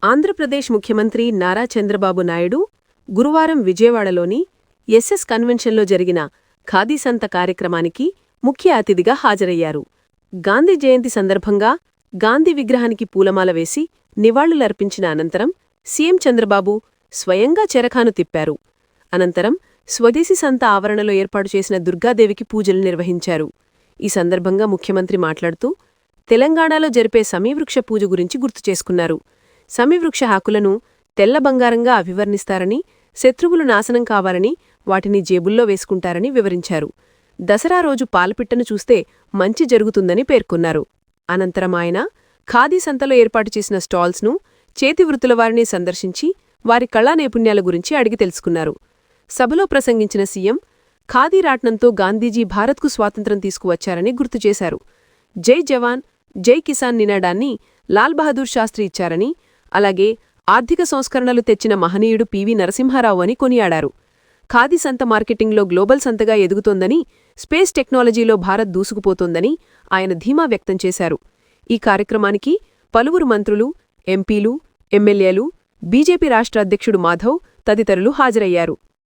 ఆంధ్రప్రదేశ్ ముఖ్యమంత్రి నారా చంద్రబాబు నాయుడు గురువారం విజయవాడలోని ఎస్ఎస్ కన్వెన్షన్లో జరిగిన ఖాదీ సంత కార్యక్రమానికి ముఖ్య అతిథిగా హాజరయ్యారు. గాంధీ జయంతి సందర్భంగా గాంధీ విగ్రహానికి పూలమాల వేసి నివాళులర్పించిన అనంతరం సీఎం చంద్రబాబు స్వయంగా చెరఖాను తిప్పారు. అనంతరం స్వదేశీ సంత ఆవరణలో ఏర్పాటు చేసిన దుర్గాదేవికి పూజలు నిర్వహించారు. ఈ సందర్భంగా ముఖ్యమంత్రి మాట్లాడుతూ తెలంగాణలో జరిపే సమీవృక్ష పూజ గురించి గుర్తుచేసుకున్నారు. సమీవృక్ష ఆకులను తెల్ల బంగారంగా అభివర్ణిస్తారని, శత్రువులు నాశనం కావాలని వాటిని జేబుల్లో వేసుకుంటారని వివరించారు. దసరా రోజు పాలపిట్టను చూస్తే మంచి జరుగుతుందని పేర్కొన్నారు. అనంతరం ఆయన ఖాదీ సంతలో ఏర్పాటు చేసిన స్టాల్స్ను, చేతివృత్తుల వారిని సందర్శించి వారి కళా నైపుణ్యాల గురించి అడిగి తెలుసుకున్నారు. సభలో ప్రసంగించిన సీఎం ఖాదీ రాట్నంతో గాంధీజీ భారత్కు స్వాతంత్ర్యం తీసుకువచ్చారని గుర్తుచేశారు. జై జవాన్, జై కిసాన్ నినాదాన్ని లాల్ బహదూర్ శాస్త్రి ఇచ్చారని, అలాగే ఆర్థిక సంస్కరణలు తెచ్చిన మహనీయుడు పివి నరసింహారావు అని కొనియాడారు. ఖాదీ సంత మార్కెటింగ్లో గ్లోబల్ సంతగా ఎదుగుతోందని, స్పేస్ టెక్నాలజీలో భారత్ దూసుకుపోతోందని ఆయన ధీమా వ్యక్తం చేశారు. ఈ కార్యక్రమానికి పలువురు మంత్రులు, ఎంపీలు, ఎమ్మెల్యేలు, బీజేపీ రాష్ట్ర అధ్యక్షుడు మాధవ్ తదితరులు హాజరయ్యారు.